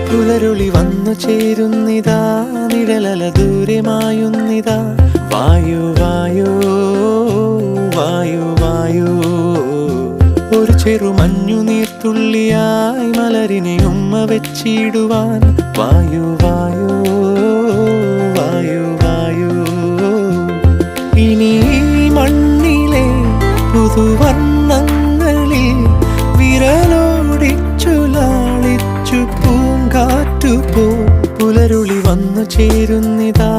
പുലരുളി വന്നു ചേരുന്നിതാ, നിഴലല ദൂരെ മായുന്നിതാ. വായു വായു വായു വായു, ഒരു ചെറു മഞ്ഞു നീർത്തുള്ളിയായി മലരിനെ ഉമ്മ വെച്ചിടുവാൻ. വായു വായു വായു വായു, ഇനി മണ്ണിലെ പുതുവർണ്ണങ്ങളിൽ വിരലോടിച്ചു ലാളിച്ചു പൂങ്കാറ്റുപോ. പുലരുളി വന്നു ചേരുന്നിതാ,